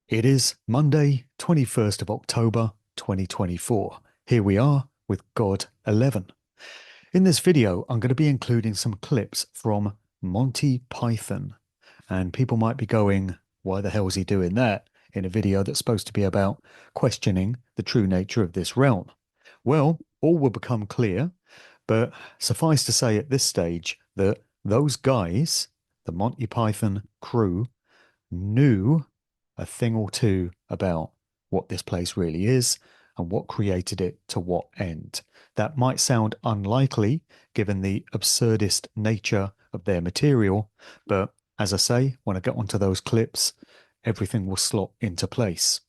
It is Monday, 21st of October, 2024. Here we are with God 11. In this video, I'm going to be including some clips from Monty Python. And people might be going, why the hell is he doing that in a video that's supposed to be about questioning the true nature of this realm? Well, all will become clear, but suffice to say at this stage that those guys, the Monty Python crew, knew a thing or two about what this place really is and what created it to what end. That might sound unlikely given the absurdist nature of their material, but as I say, when I get onto those clips, everything will slot into place.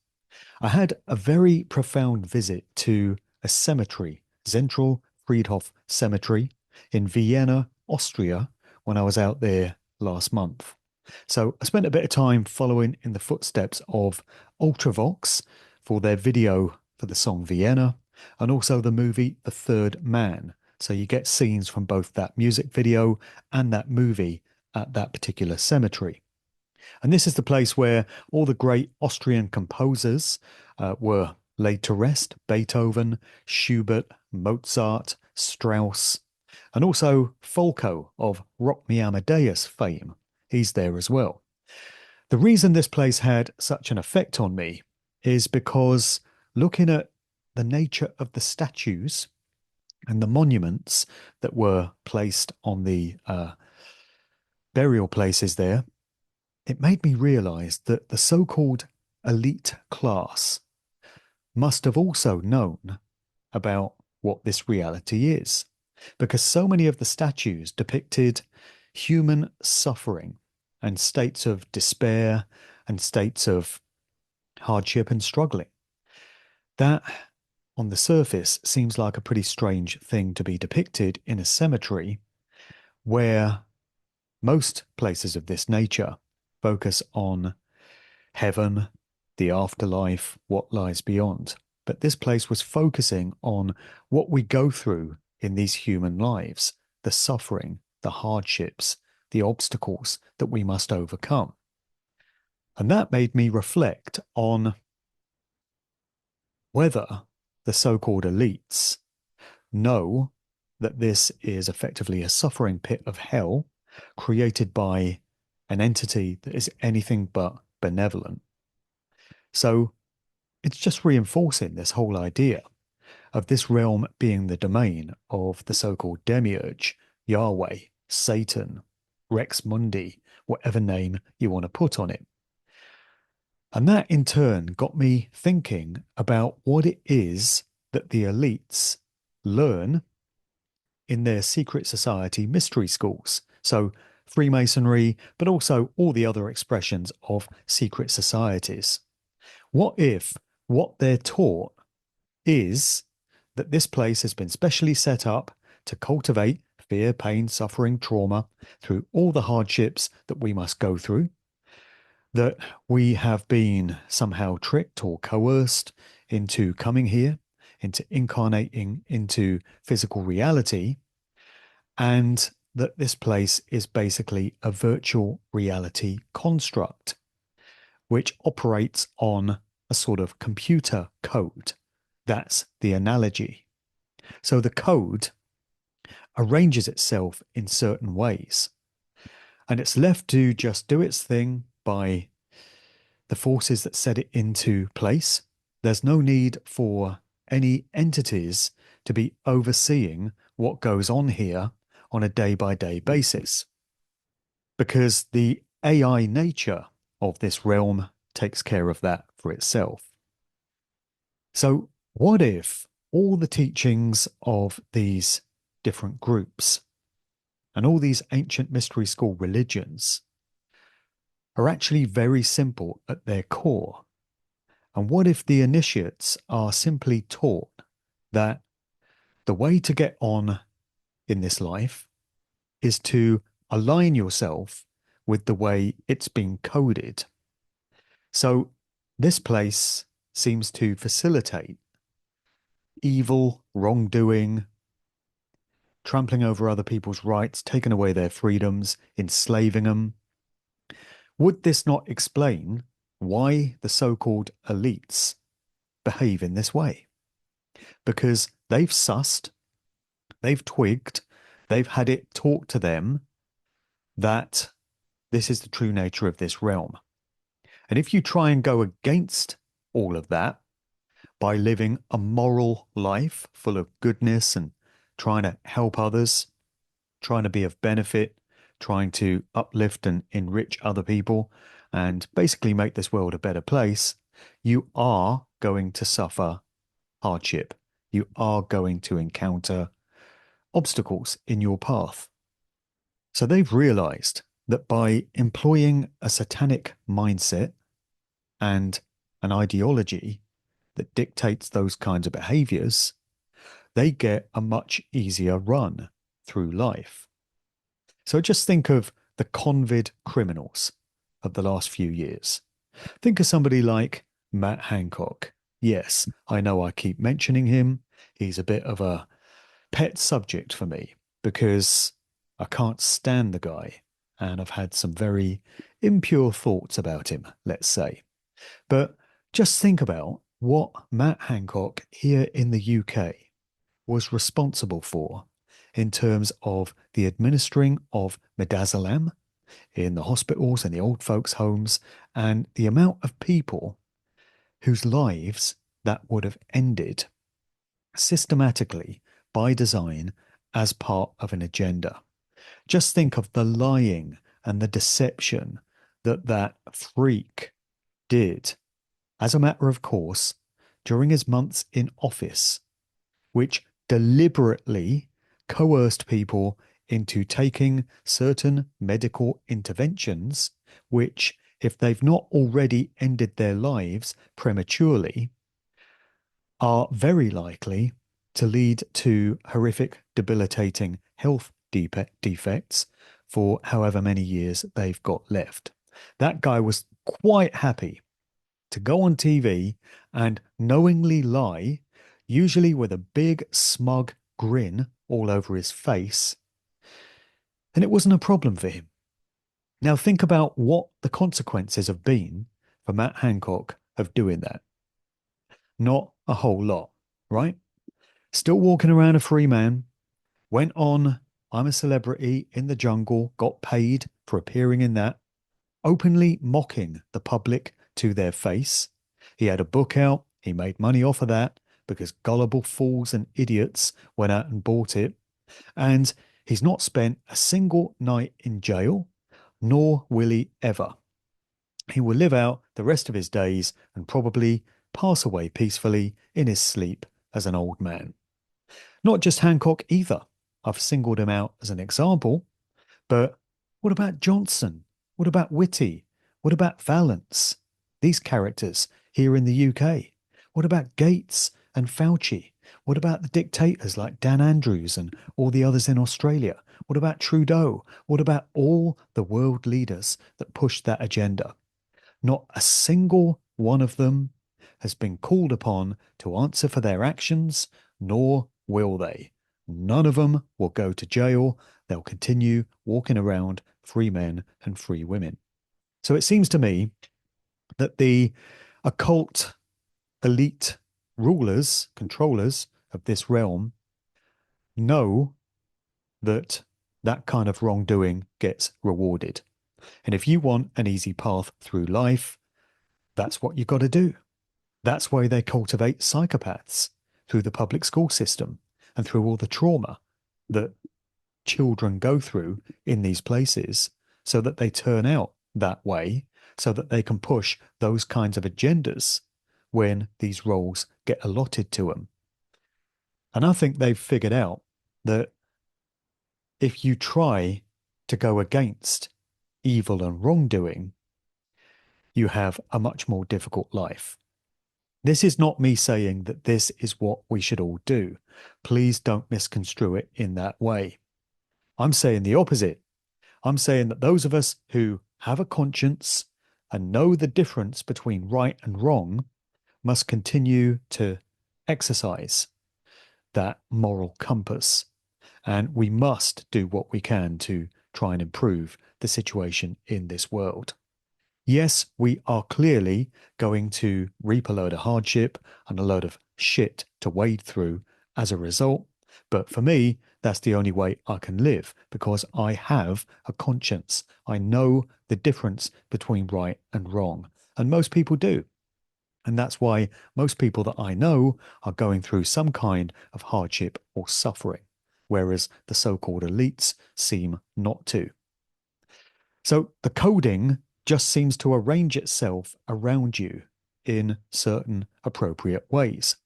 I had a very profound visit to a cemetery, Zentral Friedhof Cemetery in Vienna, Austria, when I was out there last month. So I spent a bit of time following in the footsteps of Ultravox for their video for the song Vienna and also the movie The Third Man. So you get scenes from both that music video and that movie at that particular cemetery. And this is the place where all the great Austrian composers were laid to rest: Beethoven, Schubert, Mozart, Strauss, and also Folko of Rock Me Amadeus fame. He's there as well. The reason this place had such an effect on me is because looking at the nature of the statues and the monuments that were placed on the burial places there, it made me realize that the so-called elite class must have also known about what this reality is, because so many of the statues depicted human suffering and states of despair and states of hardship and struggling. That, on the surface, seems like a pretty strange thing to be depicted in a cemetery where most places of this nature focus on heaven, the afterlife, what lies beyond. But this place was focusing on what we go through in these human lives, the suffering, the hardships, the obstacles that we must overcome. And that made me reflect on whether the so-called elites know that this is effectively a suffering pit of hell created by an entity that is anything but benevolent. So it's just reinforcing this whole idea of this realm being the domain of the so-called demiurge, Yahweh, Satan, Rex Mundi, whatever name you want to put on it. And that in turn got me thinking about what it is that the elites learn in their secret society mystery schools. So Freemasonry, but also all the other expressions of secret societies. What if what they're taught is that this place has been specially set up to cultivate fear, pain, suffering, trauma through all the hardships that we must go through, that we have been somehow tricked or coerced into coming here, into incarnating into physical reality, and that this place is basically a virtual reality construct which operates on a sort of computer code. That's the analogy. So the code arranges itself in certain ways, and it's left to just do its thing by the forces that set it into place. There's no need for any entities to be overseeing what goes on here on a day-by-day basis, because the AI nature of this realm takes care of that for itself. So what if all the teachings of these different groups and all these ancient mystery school religions are actually very simple at their core? And what if the initiates are simply taught that the way to get on in this life is to align yourself with the way it's been coded? So this place seems to facilitate evil, wrongdoing, trampling over other people's rights, taking away their freedoms, enslaving them. Would this not explain why the so-called elites behave in this way. Because they've sussed, they've twigged, they've had it taught to them that this is the true nature of this realm. And if you try and go against all of that by living a moral life full of goodness and trying to help others, trying to be of benefit, trying to uplift and enrich other people, and basically make this world a better place, you are going to suffer hardship. You are going to encounter obstacles in your path. So they've realized that by employing a satanic mindset and an ideology that dictates those kinds of behaviors, they get a much easier run through life. So just think of the convict criminals of the last few years. Think of somebody like Matt Hancock. Yes, I know I keep mentioning him. He's a bit of a pet subject for me because I can't stand the guy and I've had some very impure thoughts about him, let's say. But just think about what Matt Hancock here in the UK was responsible for in terms of the administering of midazolam in the hospitals and the old folks' homes, and the amount of people whose lives that would have ended systematically by design as part of an agenda. Just think of the lying and the deception that that freak did as a matter of course during his months in office, which deliberately coerced people into taking certain medical interventions, which, if they've not already ended their lives prematurely, are very likely to lead to horrific, debilitating health defects for however many years they've got left. That guy was quite happy to go on TV and knowingly lie, usually with a big, smug grin all over his face, and it wasn't a problem for him. Now, think about what the consequences have been for Matt Hancock of doing that. Not a whole lot, right? Still walking around a free man, went on I'm a Celebrity in the Jungle, got paid for appearing in that, openly mocking the public to their face. He had a book out, he made money off of that because gullible fools and idiots went out and bought it. And he's not spent a single night in jail, nor will he ever. He will live out the rest of his days and probably pass away peacefully in his sleep as an old man. Not just Hancock either. I've singled him out as an example, but what about Johnson? What about Whitty? What about Valance? These characters here in the UK. What about Gates and Fauci? What about the dictators like Dan Andrews and all the others in Australia? What about Trudeau? What about all the world leaders that pushed that agenda? Not a single one of them has been called upon to answer for their actions, nor will they. None of them will go to jail. They'll continue walking around free men and free women. So it seems to me that the occult elite rulers, controllers of this realm know that that kind of wrongdoing gets rewarded. And if you want an easy path through life, that's what you've got to do. That's why they cultivate psychopaths through the public school system and through all the trauma that children go through in these places so that they turn out that way, so that they can push those kinds of agendas when these roles get allotted to them. And I think they've figured out that if you try to go against evil and wrongdoing, you have a much more difficult life. This is not me saying that this is what we should all do. Please don't misconstrue it in that way. I'm saying the opposite. I'm saying that those of us who have a conscience and know the difference between right and wrong must continue to exercise that moral compass. And we must do what we can to try and improve the situation in this world. Yes, we are clearly going to reap a load of hardship and a load of shit to wade through as a result. But for me, that's the only way I can live because I have a conscience. I know the difference between right and wrong. And most people do. And that's why most people that I know are going through some kind of hardship or suffering, whereas the so-called elites seem not to. So the coding just seems to arrange itself around you in certain appropriate ways.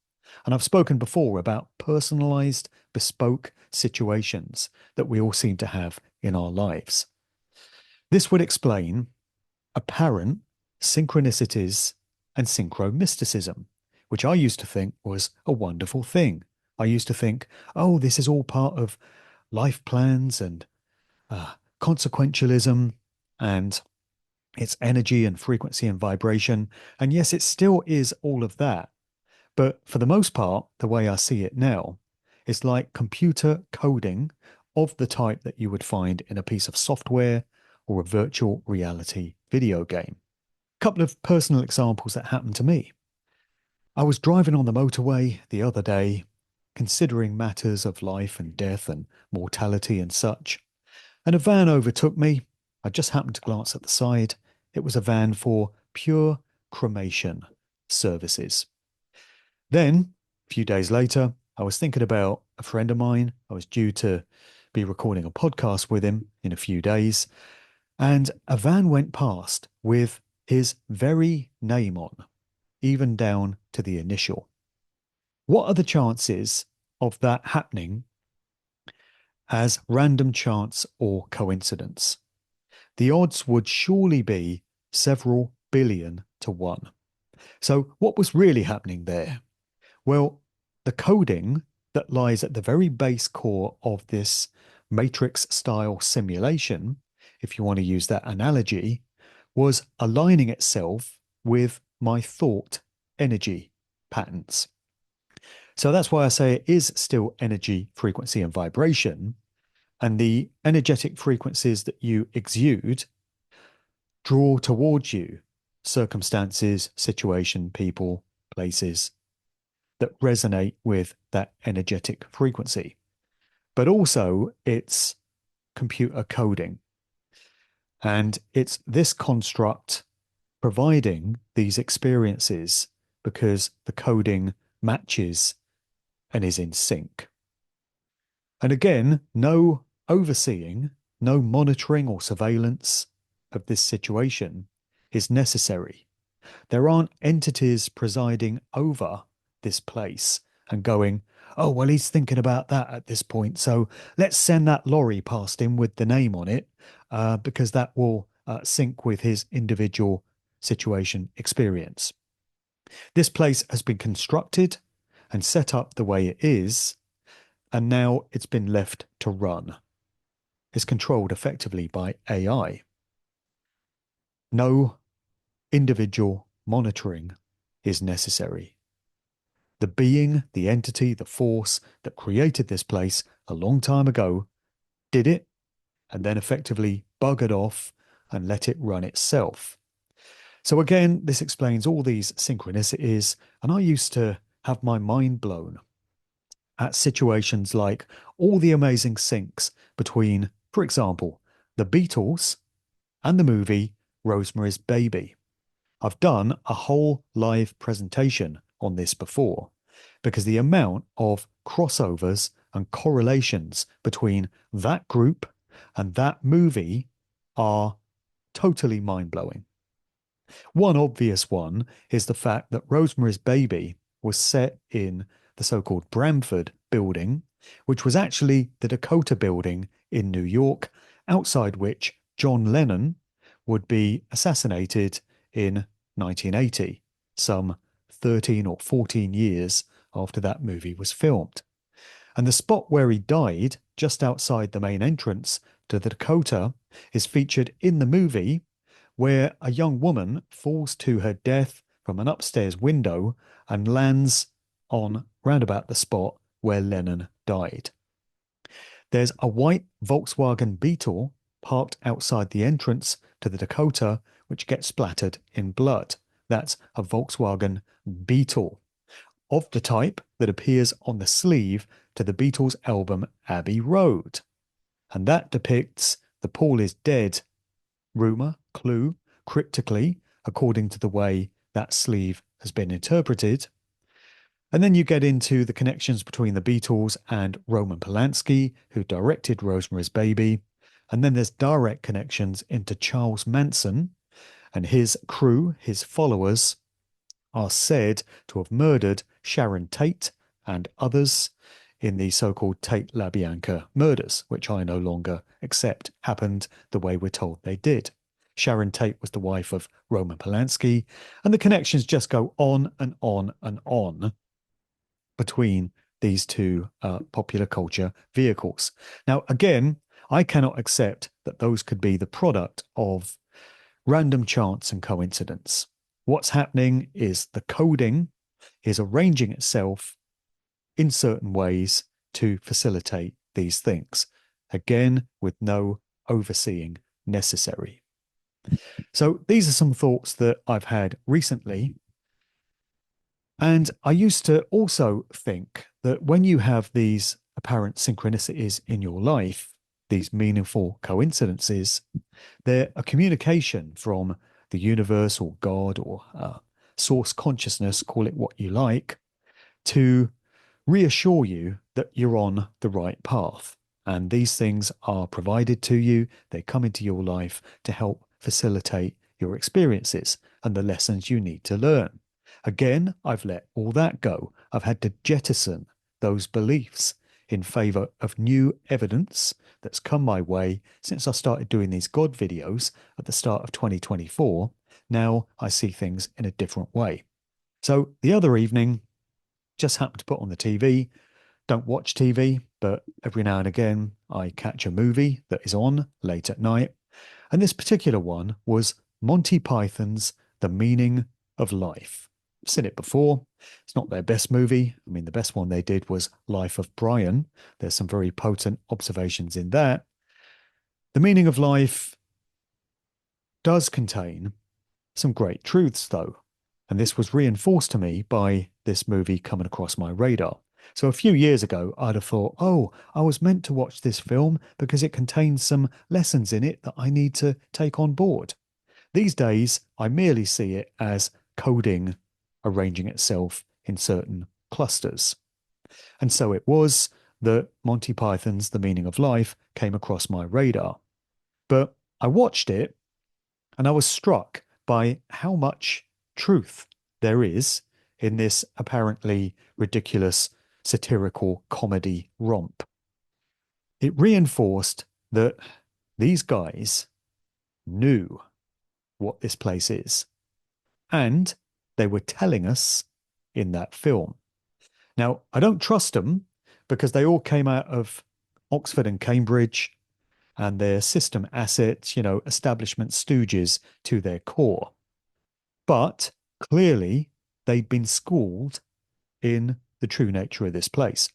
And I've spoken before about personalized, bespoke situations that we all seem to have in our lives. This would explain apparent synchronicities and synchromysticism, which I used to think was a wonderful thing. I used to think, oh, this is all part of life plans and consequentialism and its energy and frequency and vibration. And yes, it still is all of that. But for the most part, the way I see it now, it's like computer coding of the type that you would find in a piece of software or a virtual reality video game. A couple of personal examples that happened to me. I was driving on the motorway the other day, considering matters of life and death and mortality and such, and a van overtook me. I just happened to glance at the side. It was a van for pure cremation services. Then, a few days later, I was thinking about a friend of mine. I was due to be recording a podcast with him in a few days, and a van went past with his very name on, even down to the initial. What are the chances of that happening as random chance or coincidence? The odds would surely be several billion to one. So, what was really happening there? Well, the coding that lies at the very base core of this matrix style simulation, if you want to use that analogy, was aligning itself with my thought energy patterns. So that's why I say it is still energy, frequency, and vibration. And the energetic frequencies that you exude draw towards you circumstances, situation, people, places that resonate with that energetic frequency. But also it's computer coding. And it's this construct providing these experiences because the coding matches and is in sync. And again, no overseeing, no monitoring or surveillance of this situation is necessary. There aren't entities presiding over this place and going, oh, well, he's thinking about that at this point. So let's send that lorry past him with the name on it because that will sync with his individual situation experience. This place has been constructed and set up the way it is, and now it's been left to run. It's controlled effectively by AI. No individual monitoring is necessary. The being, the entity, the force that created this place a long time ago did it and then effectively buggered off and let it run itself. So again, this explains all these synchronicities, and I used to have my mind blown at situations like all the amazing syncs between, for example, the Beatles and the movie Rosemary's Baby. I've done a whole live presentation on this before because the amount of crossovers and correlations between that group and that movie are totally mind-blowing. One obvious one is the fact that Rosemary's Baby was set in the so-called Bramford building, which was actually the Dakota building in New York, outside which John Lennon would be assassinated in 1980, some 13 or 14 years after that movie was filmed. And the spot where he died, just outside the main entrance to the Dakota, is featured in the movie, where a young woman falls to her death from an upstairs window and lands on roundabout the spot where Lennon died. There's a white Volkswagen Beetle parked outside the entrance to the Dakota which get splattered in blood. That's a Volkswagen Beetle, of the type that appears on the sleeve to the Beatles' album Abbey Road. And that depicts the Paul is dead rumour, clue, cryptically, according to the way that sleeve has been interpreted. And then you get into the connections between the Beatles and Roman Polanski, who directed Rosemary's Baby. And then there's direct connections into Charles Manson and his crew, his followers, are said to have murdered Sharon Tate and others in the so-called Tate LaBianca murders, which I no longer accept happened the way we're told they did. Sharon Tate was the wife of Roman Polanski, and the connections just go on and on and on between these two popular culture vehicles. Now, again, I cannot accept that those could be the product of random chance and coincidence. What's happening is the coding is arranging itself in certain ways to facilitate these things, again, with no overseeing necessary. So these are some thoughts that I've had recently. And I used to also think that when you have these apparent synchronicities in your life, these meaningful coincidences, they're a communication from the universe or God or source consciousness, call it what you like, to reassure you that you're on the right path. And these things are provided to you. They come into your life to help facilitate your experiences and the lessons you need to learn. Again, I've let all that go. I've had to jettison those beliefs in favor of new evidence that's come my way since I started doing these God videos at the start of 2024. Now I see things in a different way. So the other evening, just happened to put on the TV. Don't watch TV, but every now and again I catch a movie that is on late at night. And this particular one was Monty Python's The Meaning of Life. I've seen it before. It's not their best movie. I mean, the best one they did was Life of Brian. There's some very potent observations in that. The Meaning of Life does contain some great truths, though. And this was reinforced to me by this movie coming across my radar. So a few years ago, I'd have thought, oh, I was meant to watch this film because it contains some lessons in it that I need to take on board. These days, I merely see it as coding arranging itself in certain clusters. And so it was that Monty Python's The Meaning of Life came across my radar. But I watched it and I was struck by how much truth there is in this apparently ridiculous satirical comedy romp. It reinforced that these guys knew what this place is, and they were telling us in that film. Now, I don't trust them because they all came out of Oxford and Cambridge and they're system assets, establishment stooges to their core. But clearly they'd been schooled in the true nature of this place.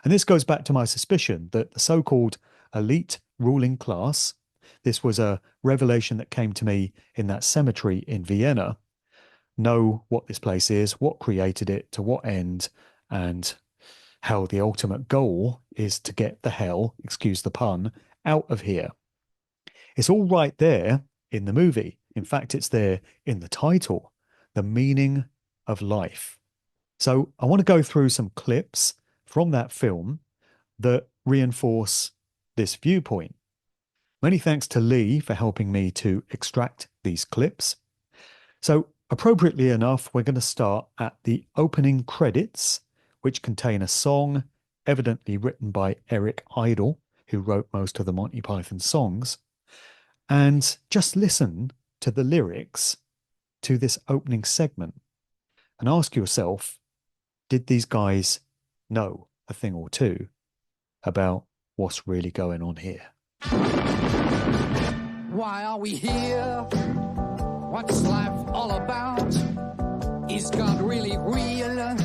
And this goes back to my suspicion that the so-called elite ruling class, this was a revelation that came to me in that cemetery in Vienna, know what this place is, what created it, to what end, and how the ultimate goal is to get the hell, excuse the pun, out of here. It's all right there in the movie. In fact, it's there in the title, The Meaning of Life. So I want to go through some clips from that film that reinforce this viewpoint. Many thanks to Lee for helping me to extract these clips. So appropriately enough, we're going to start at the opening credits, which contain a song evidently written by Eric Idle, who wrote most of the Monty Python songs. And just listen to the lyrics to this opening segment and ask yourself, did these guys know a thing or two about what's really going on here? Why are we here? What's life all about? Is God really real?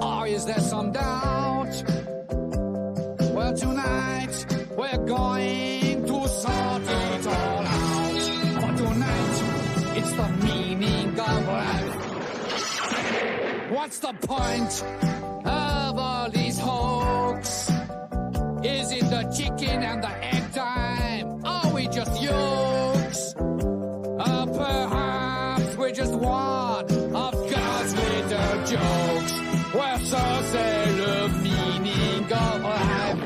Or is there some doubt? Well, tonight we're going to sort it all out. For tonight What's the point of all these hoax? Is it the chicken and the egg time? Are we just yokes? Perhaps we're just one of God's little jokes. Well, so say the meaning of life.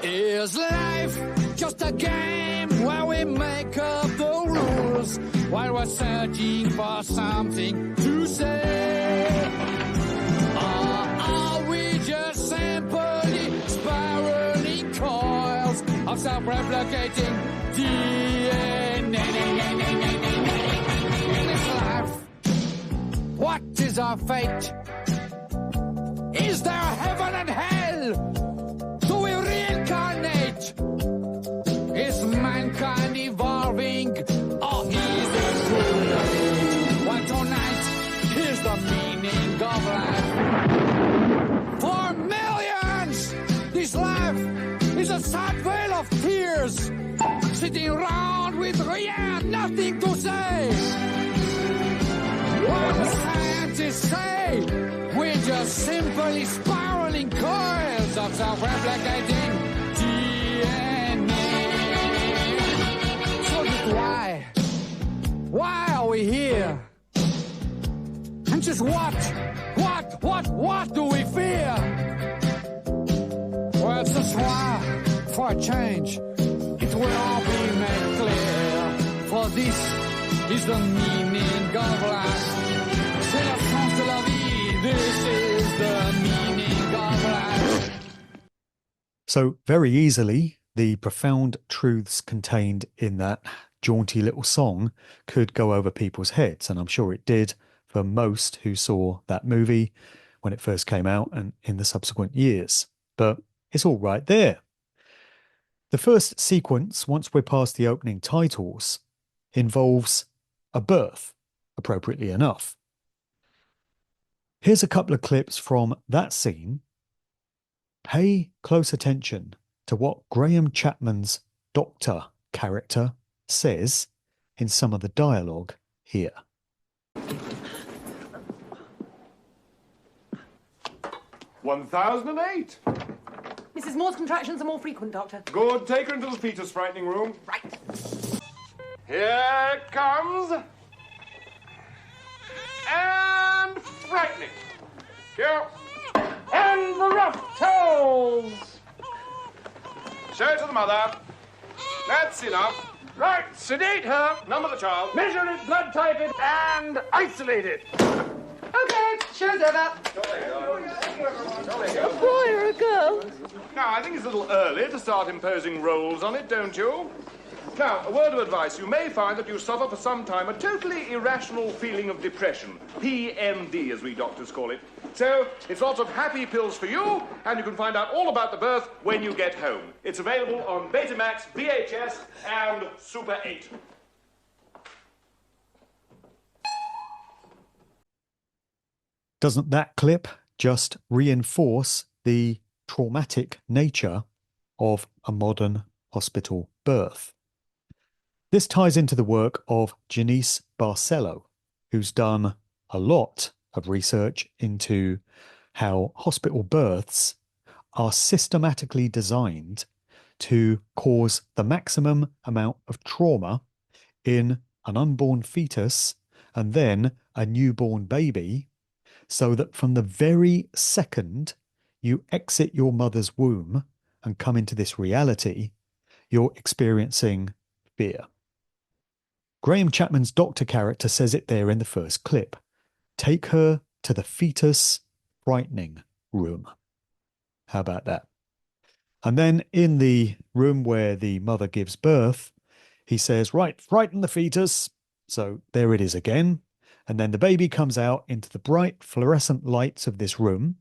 Is life just a game where we make up the rules while we're searching for something to say? Or are we just simply spiraling coils of self-replicating DNA? In this life, what is our fate? Is there heaven and hell? Do we reincarnate? Is mankind evolving, or is it true? Well, tonight, here's the meaning of life. For millions, this life is a sad veil of tears, sitting around with nothing to say. While the scientists say we're just simply spiraling coils of self-replicating DNA. So just why are we here? And just what do we fear? Well, it's just why, for a change, it will all be made clear. For this is the meaning of life. C'est la France de la vie. This is the meaning of life. So very easily, the profound truths contained in that jaunty little song could go over people's heads, and I'm sure it did for most who saw that movie when it first came out and in the subsequent years. But it's all right there. The first sequence, once we're past the opening titles, involves a birth, appropriately enough. Here's a couple of clips from that scene. Pay close attention to what Graham Chapman's doctor character says in some of the dialogue here. 1008. Mrs. Moore's contractions are more frequent, Doctor. Good. Take her into the fetus frightening room. Right. Here it comes. And frightening. Here. And the rough towels. Show it to the mother. That's enough. Right, sedate her, number the child, measure it, blood type it, and isolate it. Okay, show's over. A boy or a girl? Now, I think it's a little early to start imposing roles on it, don't you? Now, a word of advice. You may find that you suffer for some time a totally irrational feeling of depression. PMD, as we doctors call it. So, it's lots of happy pills for you, and you can find out all about the birth when you get home. It's available on Betamax, VHS, and Super 8. Doesn't that clip just reinforce the traumatic nature of a modern hospital birth? This ties into the work of Janice Barcelo, who's done a lot of research into how hospital births are systematically designed to cause the maximum amount of trauma in an unborn fetus and then a newborn baby, so that from the very second you exit your mother's womb and come into this reality, you're experiencing fear. Graham Chapman's doctor character says it there in the first clip. Take her to the fetus frightening room. How about that? And then in the room where the mother gives birth, he says, right, frighten the fetus. So there it is again. And then the baby comes out into the bright fluorescent lights of this room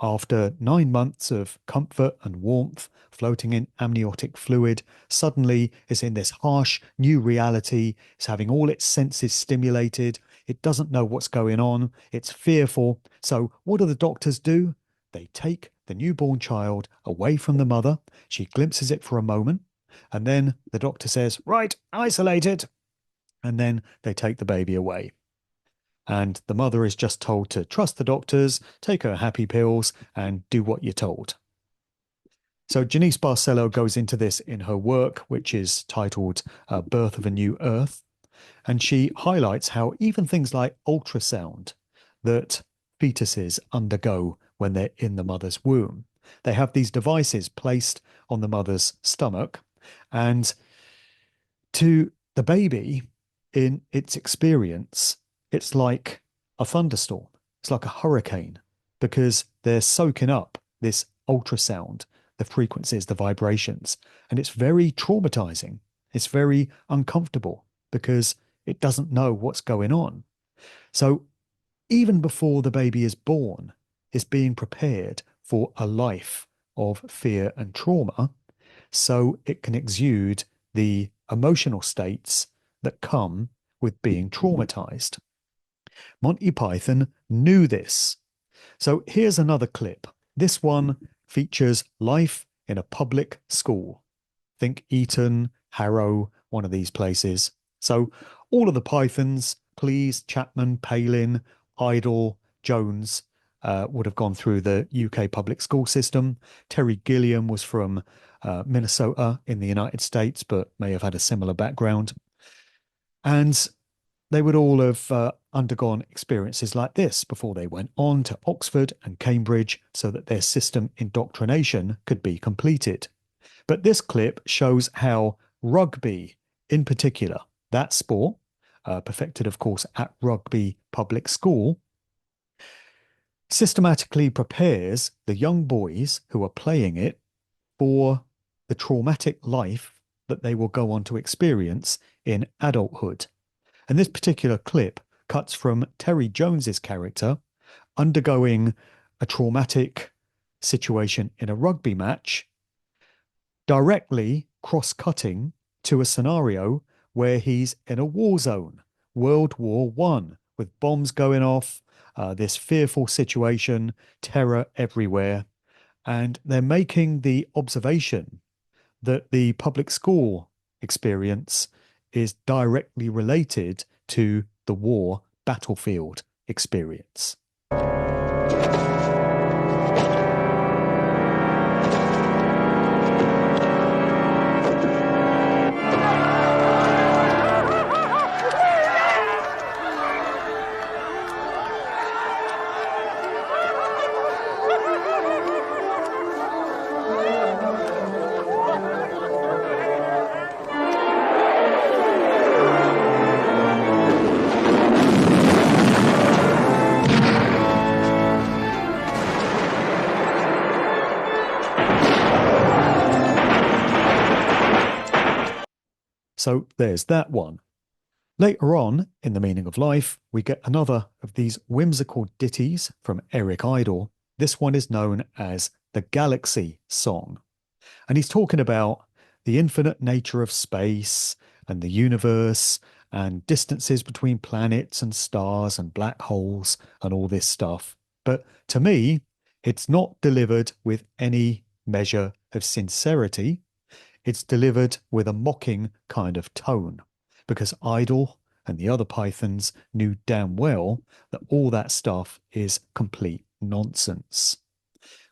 after 9 months of comfort and warmth, floating in amniotic fluid. Suddenly it's in this harsh new reality. It's having all its senses stimulated. It doesn't know what's going on. It's fearful. So what do the doctors do? They take the newborn child away from the mother. She glimpses it for a moment. And then the doctor says, right, isolate it. And then they take the baby away. and the mother is just told to trust the doctors, take her happy pills, and do what you're told. So Janice Barcelo goes into this in her work, which is titled Birth of a New Earth, and she highlights how even things like ultrasound that fetuses undergo when they're in the mother's womb, they have these devices placed on the mother's stomach, and to the baby, in its experience, it's like a thunderstorm. It's like a hurricane because they're soaking up this ultrasound, the frequencies, the vibrations, and it's very traumatizing. It's very uncomfortable because it doesn't know what's going on. So even before the baby is born, it's being prepared for a life of fear and trauma so it can exude the emotional states that come with being traumatized. Monty Python knew this. So here's another clip. This one features life in a public school. Think Eton, Harrow, one of these places. So all of the Pythons, Cleese, Chapman, Palin, Idle, Jones, would have gone through the UK public school system. Terry Gilliam was from Minnesota in the United States, but may have had a similar background. And they would all have undergone experiences like this before they went on to Oxford and Cambridge so that their system indoctrination could be completed. But this clip shows how rugby, in particular, that sport, perfected, of course, at Rugby Public School, systematically prepares the young boys who are playing it for the traumatic life that they will go on to experience in adulthood. And this particular clip cuts from Terry Jones's character undergoing a traumatic situation in a rugby match, directly cross-cutting to a scenario where he's in a war zone, World War I, with bombs going off, this fearful situation, terror everywhere. And they're making the observation that the public school experience is directly related to the war battlefield experience. So there's that one. Later on, in The Meaning of Life, we get another of these whimsical ditties from Eric Idle. This one is known as the Galaxy Song. And he's talking about the infinite nature of space and the universe and distances between planets and stars and black holes and all this stuff. But to me, it's not delivered with any measure of sincerity. It's delivered with a mocking kind of tone, because Idle and the other Pythons knew damn well that all that stuff is complete nonsense.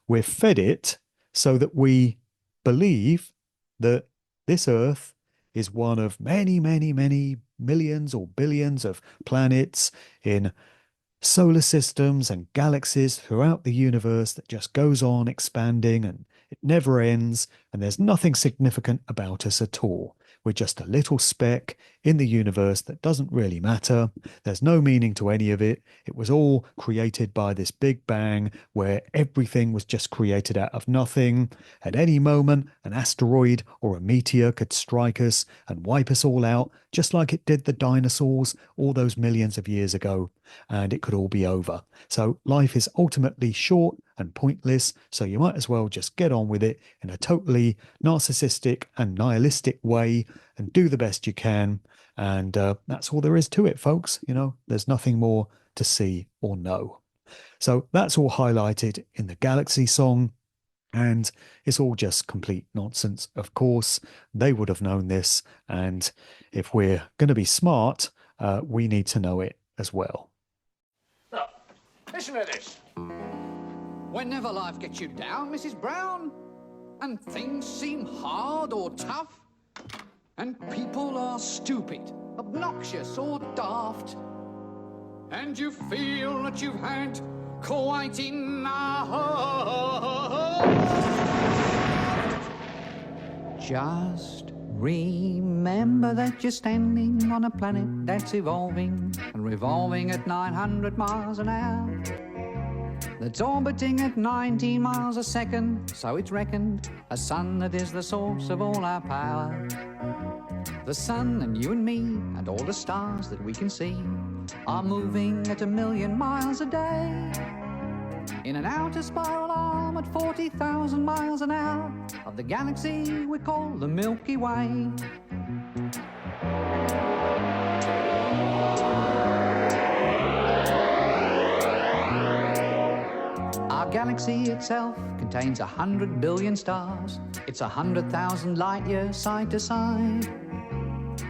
We're fed it so that we believe that this Earth is one of many, many, many millions or billions of planets in solar systems and galaxies throughout the universe that just goes on expanding and it never ends, and there's nothing significant about us at all. We're just a little speck in the universe that doesn't really matter. There's no meaning to any of it. It was all created by this big bang where everything was just created out of nothing. At any moment, an asteroid or a meteor could strike us and wipe us all out, just like it did the dinosaurs all those millions of years ago, and it could all be over. So life is ultimately short and pointless, so you might as well just get on with it in a totally narcissistic and nihilistic way and do the best you can. And that's all there is to it, folks. You know, there's nothing more to see or know. So that's all highlighted in the Galaxy Song, and it's all just complete nonsense. Of course, they would have known this, and if we're going to be smart, we need to know it as well. Listen to this. Whenever life gets you down, Mrs. Brown, and things seem hard or tough, and people are stupid, obnoxious or daft, and you feel that you've had quite enough, just remember that you're standing on a planet that's evolving and revolving at 900 miles an hour. That's orbiting at 19 miles a second, so it's reckoned a sun that is the source of all our power. The sun and you and me and all the stars that we can see are moving at 1,000,000 miles a day in an outer spiral arm at 40,000 miles an hour of the galaxy we call the Milky Way. Our galaxy itself contains 100 billion stars. It's 100,000 light years side to side.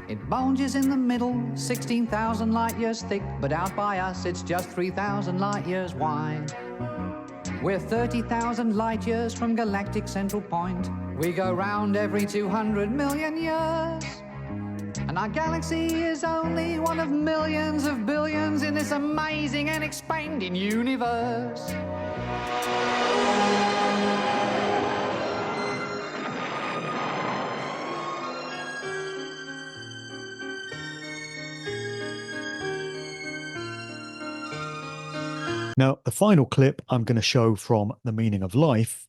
It bulges in the middle, 16,000 light years thick, but out by us it's just 3,000 light years wide. We're 30,000 light years from galactic central point. We go round every 200 million years. And our galaxy is only one of millions of billions in this amazing and expanding universe. Now, the final clip I'm going to show from The Meaning of Life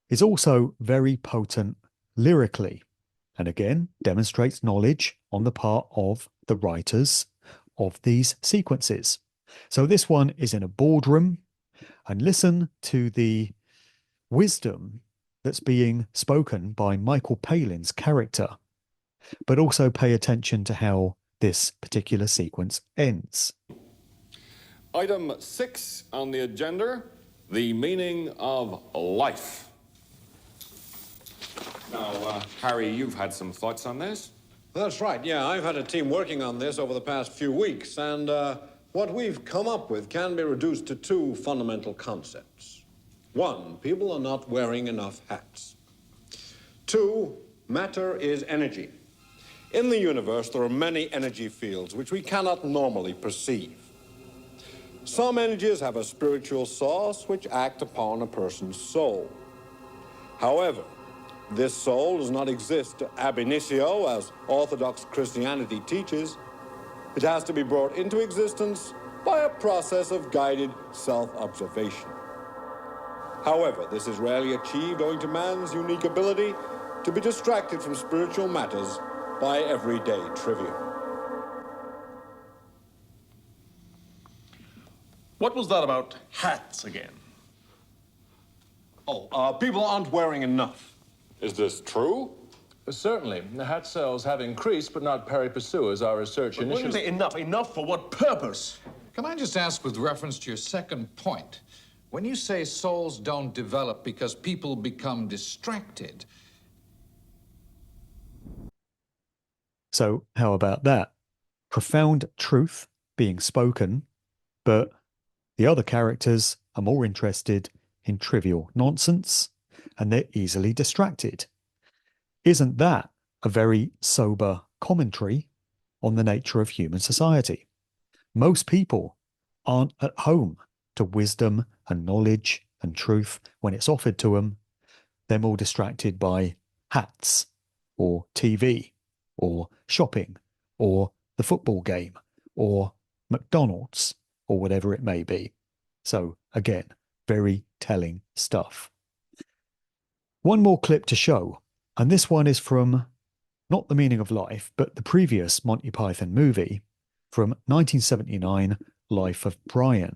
is also very potent lyrically, and again demonstrates knowledge on the part of the writers of these sequences. So this one is in a boardroom, and listen to the wisdom that's being spoken by Michael Palin's character, but also pay attention to how this particular sequence ends. Item 6 on the agenda, the meaning of life. Now, Harry, you've had some thoughts on this? That's right, yeah. I've had a team working on this over the past few weeks, and what we've come up with can be reduced to two fundamental concepts. One, people are not wearing enough hats. Two, matter is energy. In the universe, there are many energy fields which we cannot normally perceive. Some energies have a spiritual source which act upon a person's soul. However, this soul does not exist ab initio, as Orthodox Christianity teaches. It has to be brought into existence by a process of guided self-observation. However, this is rarely achieved owing to man's unique ability to be distracted from spiritual matters by everyday trivia. What was that about hats again? Oh, people aren't wearing enough. Is this true? Certainly. The hat sales have increased, but not pari passu, as our research When you initially... say enough, enough for what purpose? Can I just ask, with reference to your second point, when you say souls don't develop because people become distracted... So how about that? Profound truth being spoken, but the other characters are more interested in trivial nonsense, and they're easily distracted. Isn't that a very sober commentary on the nature of human society? Most people aren't at home to wisdom and knowledge and truth when it's offered to them. They're more distracted by hats or TV or shopping or the football game or McDonald's or whatever it may be. So again, very telling stuff. One more clip to show, and this one is from not The Meaning of Life, but the previous Monty Python movie from 1979, Life of Brian.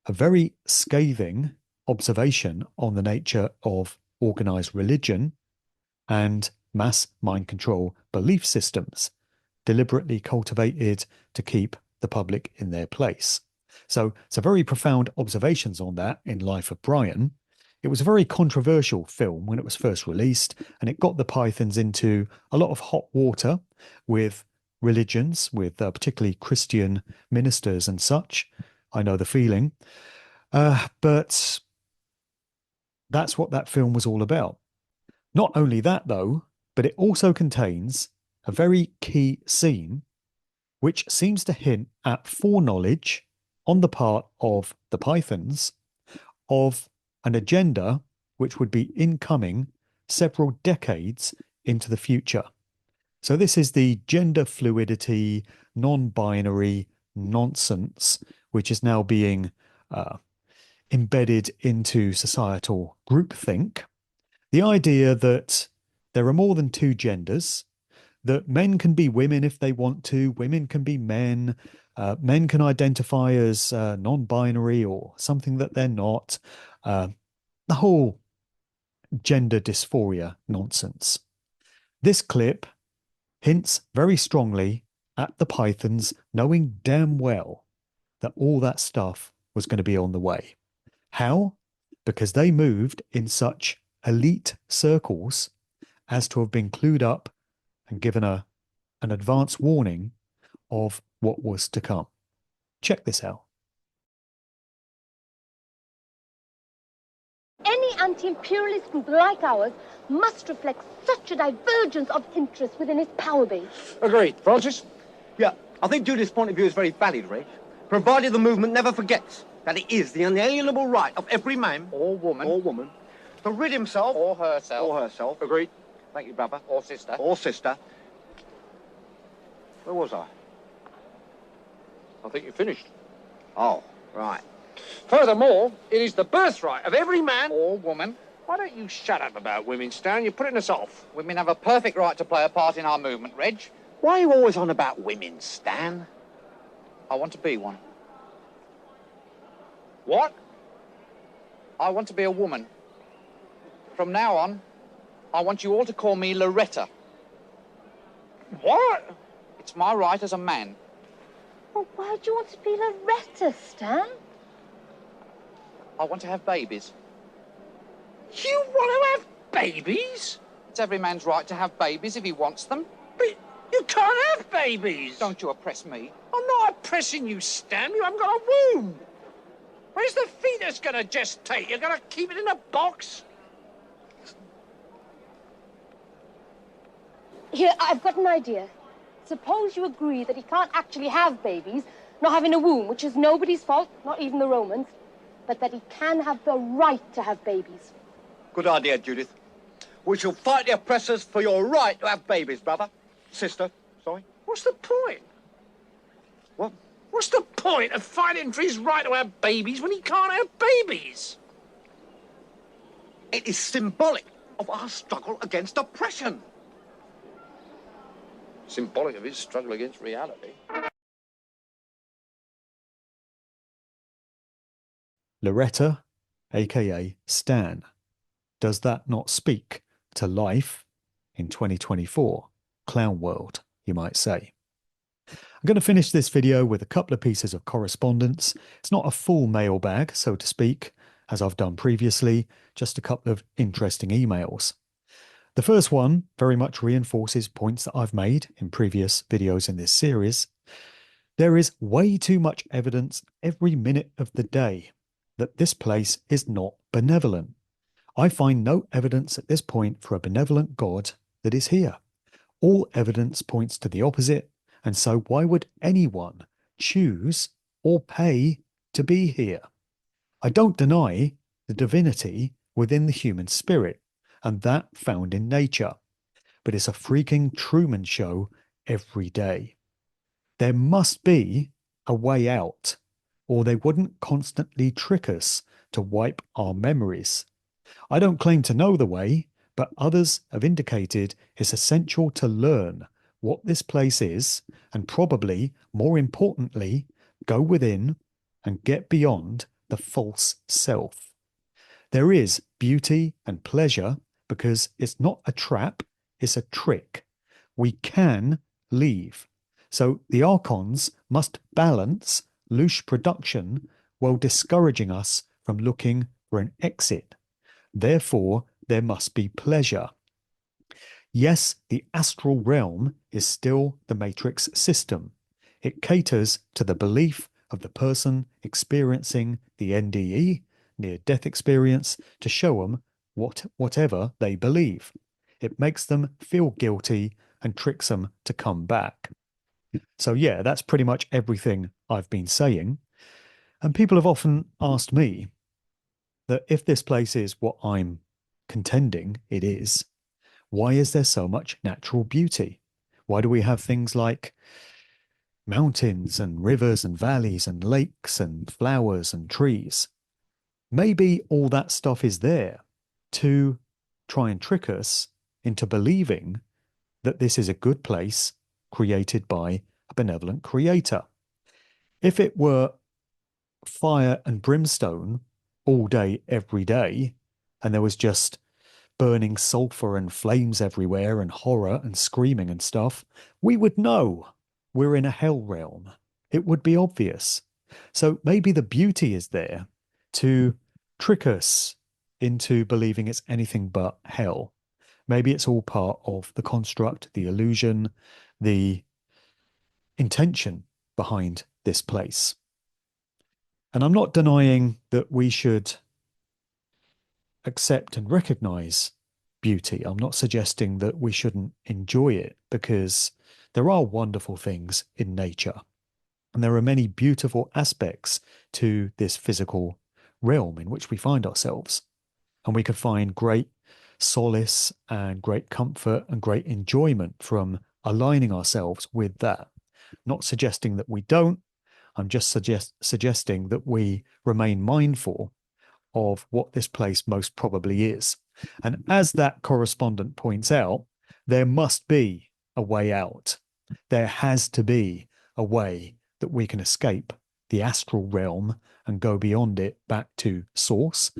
A very scathing observation on the nature of organized religion and mass mind control belief systems deliberately cultivated to keep the public in their place. So some very profound observations on that in Life of Brian. It was a very controversial film when it was first released, and it got the Pythons into a lot of hot water with religions, with particularly Christian ministers and such, I know the feeling. But that's what that film was all about. Not only that, though, but it also contains a very key scene which seems to hint at foreknowledge on the part of the Pythons of an agenda which would be incoming several decades into the future. So this is the gender fluidity, non-binary nonsense, which is now being embedded into societal groupthink. The idea that there are more than two genders, that men can be women if they want to, women can be men, men can identify as non-binary or something that they're not. The whole gender dysphoria nonsense. This clip hints very strongly at the Pythons knowing damn well that all that stuff was going to be on the way. How? Because they moved in such elite circles as to have been clued up and given an advance warning of what was to come. Check this out. Any anti-imperialist group like ours must reflect such a divergence of interest within its power base. Agreed. Francis? Yeah, I think Judith's point of view is very valid, Ray. Provided the movement never forgets that it is the unalienable right of every man or woman to rid himself or herself. Agreed. Thank you, brother. Or sister. Where was I? I think you finished. Oh, right. Furthermore, it is the birthright of every man Or woman. Why don't you shut up about women, Stan? You're putting us off. Women have a perfect right to play a part in our movement, Reg. Why are you always on about women, Stan? I want to be one. What? I want to be a woman. From now on, I want you all to call me Loretta. What? It's my right as a man. Well, why do you want to be Loretta, Stan? I want to have babies. You want to have babies? It's every man's right to have babies if he wants them. But you can't have babies. Don't you oppress me. I'm not oppressing you, Stan. You haven't got a womb. Where's the fetus going to gestate? You're going to keep it in a box? Here, I've got an idea. Suppose you agree that he can't actually have babies, not having a womb, which is nobody's fault, not even the Romans, but that he can have the right to have babies. Good idea, Judith. We shall fight the oppressors for your right to have babies, brother. Sister, sorry. What's the point? What? What's the point of fighting for his right to have babies when he can't have babies? It is symbolic of our struggle against oppression. Symbolic of his struggle against reality. Loretta, aka Stan. Does that not speak to life in 2024? Clown world, you might say. I'm going to finish this video with a couple of pieces of correspondence. It's not a full mailbag, so to speak, as I've done previously, just a couple of interesting emails. The first one very much reinforces points that I've made in previous videos in this series. There is way too much evidence every minute of the day that this place is not benevolent. I find no evidence at this point for a benevolent God that is here. All evidence points to the opposite, and so why would anyone choose or pay to be here? I don't deny the divinity within the human spirit, and that found in nature, but it's a freaking Truman Show every day. There must be a way out, or they wouldn't constantly trick us to wipe our memories. I don't claim to know the way, but others have indicated it's essential to learn what this place is, and probably, more importantly, go within and get beyond the false self. There is beauty and pleasure because it's not a trap, it's a trick. We can leave. So the Archons must balance loose production while discouraging us from looking for an exit. Therefore, there must be pleasure. Yes, the astral realm is still the matrix system. It caters to the belief of the person experiencing the NDE, near-death experience, to show them whatever they believe. It makes them feel guilty and tricks them to come back. So yeah, that's pretty much everything I've been saying. And people have often asked me that if this place is what I'm contending it is, why is there so much natural beauty? Why do we have things like mountains and rivers and valleys and lakes and flowers and trees? Maybe all that stuff is there to try and trick us into believing that this is a good place created by a benevolent creator. If it were fire and brimstone all day, every day, and there was just burning sulfur and flames everywhere and horror and screaming and stuff, we would know we're in a hell realm. It would be obvious. So maybe the beauty is there to trick us into believing it's anything but hell. Maybe it's all part of the construct, the illusion, the intention behind this place. And I'm not denying that we should accept and recognize beauty. I'm not suggesting that we shouldn't enjoy it, because there are wonderful things in nature. And there are many beautiful aspects to this physical realm in which we find ourselves. And we could find great solace and great comfort and great enjoyment from aligning ourselves with that. Not suggesting that we don't. I'm just suggesting that we remain mindful of what this place most probably is. And as that correspondent points out, there must be a way out. There has to be a way that we can escape the astral realm and go beyond it back to source,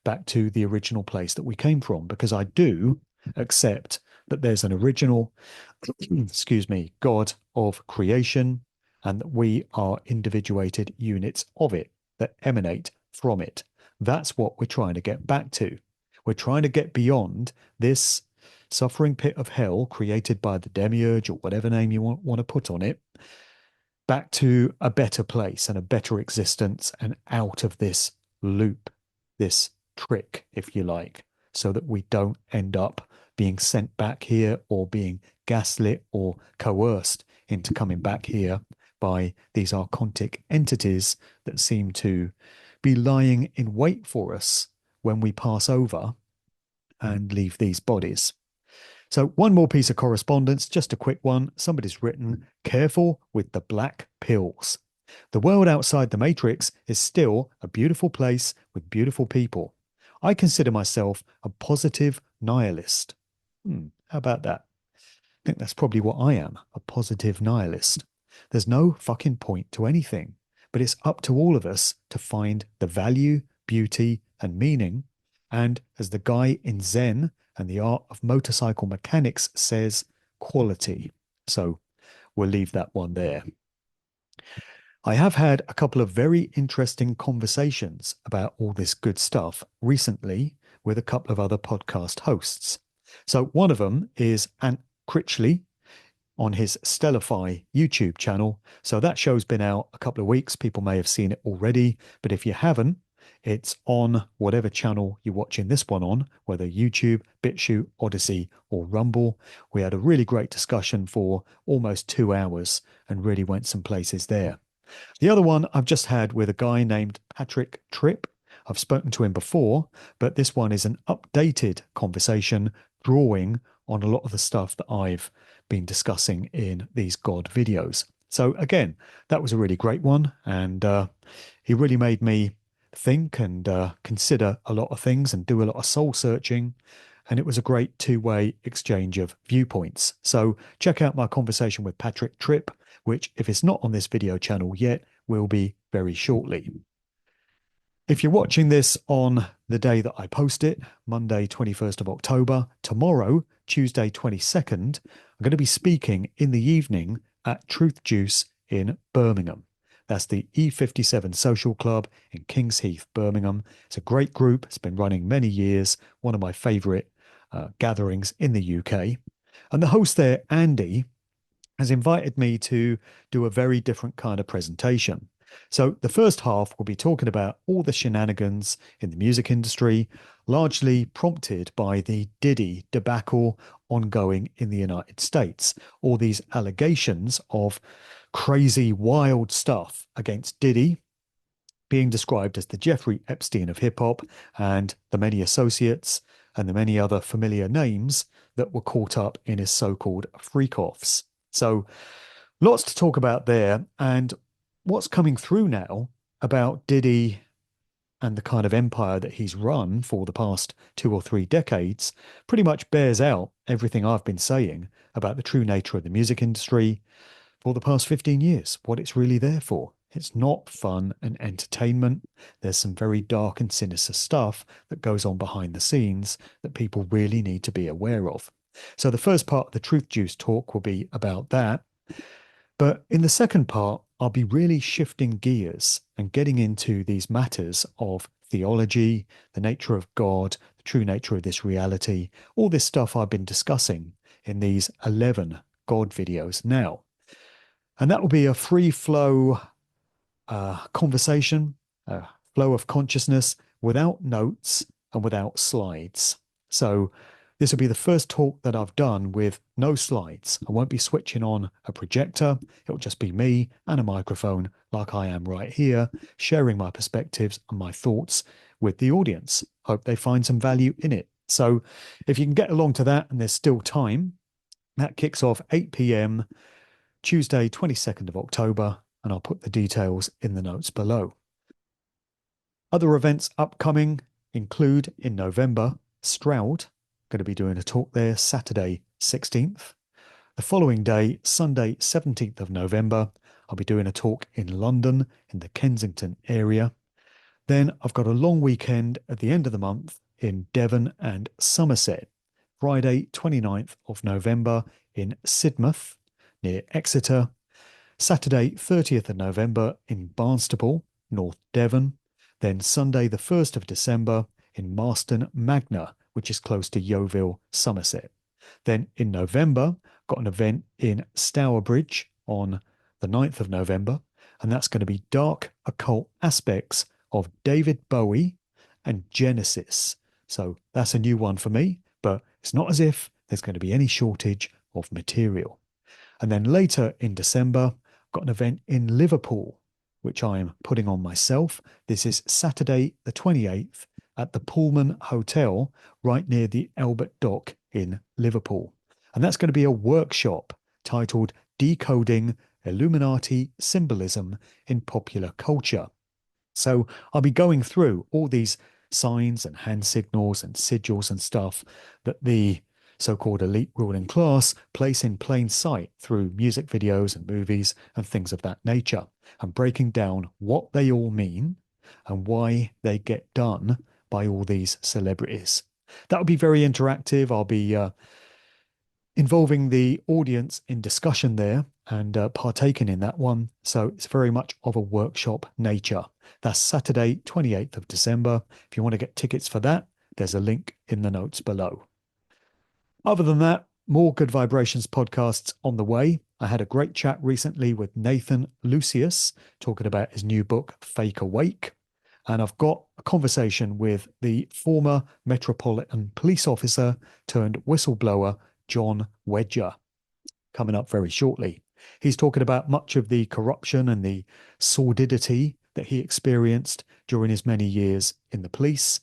back to the original place that we came from. Because I do accept that there's an original, excuse me, God of creation, and that we are individuated units of it that emanate from it. That's what we're trying to get back to. We're trying to get beyond this suffering pit of hell created by the demiurge, or whatever name you want to put on it, back to a better place and a better existence, and out of this loop, this trick, if you like, so that we don't end up being sent back here or being gaslit or coerced into coming back here by these archontic entities that seem to be lying in wait for us when we pass over and leave these bodies. So one more piece of correspondence, just a quick one. Somebody's written, careful with the black pills. The world outside the Matrix is still a beautiful place with beautiful people. I consider myself a positive nihilist. How about that? I think that's probably what I am, a positive nihilist. There's no fucking point to anything, but it's up to all of us to find the value, beauty, and meaning. And as the guy in Zen and the Art of Motorcycle Mechanics says, quality. So we'll leave that one there. I have had a couple of very interesting conversations about all this good stuff recently with a couple of other podcast hosts. So one of them is Ant Critchley on his Stellify YouTube channel. So that show's been out a couple of weeks. People may have seen it already, but if you haven't, it's on whatever channel you're watching this one on, whether YouTube, BitChute, Odyssey, or Rumble. We had a really great discussion for almost 2 hours and really went some places there. The other one I've just had with a guy named Patrick Tripp. I've spoken to him before, but this one is an updated conversation drawing on a lot of the stuff that I've been discussing in these God videos. So again, that was a really great one, and he really made me think and consider a lot of things and do a lot of soul searching, and it was a great two-way exchange of viewpoints. So check out my conversation with Patrick Tripp, which, if it's not on this video channel yet, will be very shortly. If you're watching this on the day that I post it, Monday 21st of October, tomorrow, Tuesday 22nd, I'm going to be speaking in the evening at Truth Juice in Birmingham. That's the E57 Social Club in Kings Heath, Birmingham. It's a great group. It's been running many years. One of my favourite gatherings in the UK. And the host there, Andy, has invited me to do a very different kind of presentation. So the first half will be talking about all the shenanigans in the music industry, largely prompted by the Diddy debacle ongoing in the United States. All these allegations of crazy, wild stuff against Diddy, being described as the Jeffrey Epstein of hip hop, and the many associates and the many other familiar names that were caught up in his so-called freak-offs. So lots to talk about there. And what's coming through now about Diddy and the kind of empire that he's run for the past 2 or 3 decades pretty much bears out everything I've been saying about the true nature of the music industry for the past 15 years, what it's really there for. It's not fun and entertainment. There's some very dark and sinister stuff that goes on behind the scenes that people really need to be aware of. So the first part of the Truth Juice talk will be about that. But in the second part, I'll be really shifting gears and getting into these matters of theology, the nature of God, the true nature of this reality, all this stuff I've been discussing in these 11 God videos now. And that will be a free flow conversation, flow of consciousness without notes and without slides. So this will be the first talk that I've done with no slides. I won't be switching on a projector. It'll just be me and a microphone like I am right here, sharing my perspectives and my thoughts with the audience. Hope they find some value in it. So if you can get along to that and there's still time, that kicks off 8 p.m. Tuesday, 22nd of October, and I'll put the details in the notes below. Other events upcoming include in November, Stroud, going to be doing a talk there Saturday 16th. The following day, Sunday 17th of November, I'll be doing a talk in London in the Kensington area. Then I've got a long weekend at the end of the month in Devon and Somerset. Friday 29th of November in Sidmouth near Exeter. Saturday 30th of November in Barnstaple, North Devon. Then Sunday the 1st of December in Marston Magna, which is close to Yeovil, Somerset. Then in November, got an event in Stourbridge on the 9th of November, and that's going to be dark occult aspects of David Bowie and Genesis. So that's a new one for me, but it's not as if there's going to be any shortage of material. And then later in December, got an event in Liverpool, which I am putting on myself. This is Saturday the 28th at the Pullman Hotel right near the Albert Dock in Liverpool. And that's going to be a workshop titled Decoding Illuminati Symbolism in Popular Culture. So I'll be going through all these signs and hand signals and sigils and stuff that the so-called elite ruling class place in plain sight through music videos and movies and things of that nature, and breaking down what they all mean and why they get done by all these celebrities. That will be very interactive. I'll be involving the audience in discussion there and partaking in that one. So it's very much of a workshop nature. That's Saturday, 28th of December. If you want to get tickets for that, there's a link in the notes below. Other than that, more Good Vibrations podcasts on the way. I had a great chat recently with Nathan Lucius talking about his new book, Fake Awake. And I've got a conversation with the former Metropolitan Police Officer turned whistleblower, John Wedger, coming up very shortly. He's talking about much of the corruption and the sordidity that he experienced during his many years in the police.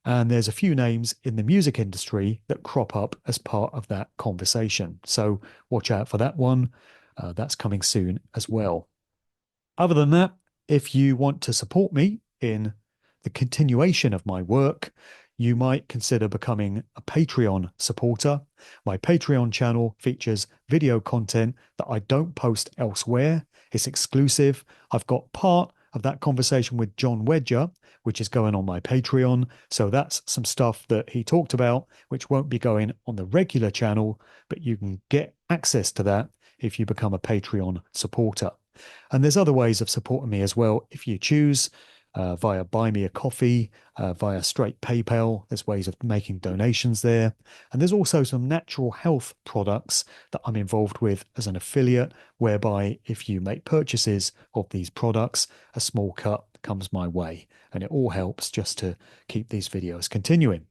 And there's a few names in the music industry that crop up as part of that conversation. So watch out for that one. That's coming soon as well. Other than that, if you want to support me in the continuation of my work, you might consider becoming a Patreon supporter. My Patreon channel features video content that I don't post elsewhere. It's exclusive. I've got part of that conversation with John Wedger, which is going on my Patreon. So that's some stuff that he talked about, which won't be going on the regular channel, but you can get access to that if you become a Patreon supporter. And there's other ways of supporting me as well if you choose. via Buy Me a Coffee, via straight PayPal. There's ways of making donations there. And there's also some natural health products that I'm involved with as an affiliate, whereby if you make purchases of these products, a small cut comes my way. And it all helps just to keep these videos continuing.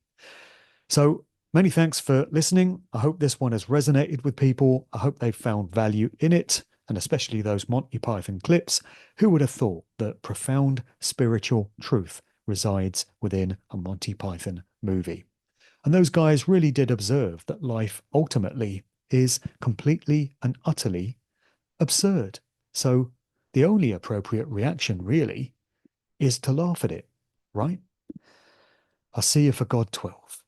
So many thanks for listening. I hope this one has resonated with people. I hope they've found value in it, and especially those Monty Python clips. Who would have thought that profound spiritual truth resides within a Monty Python movie? And those guys really did observe that life ultimately is completely and utterly absurd. So the only appropriate reaction really is to laugh at it, right? I'll see you for God 12.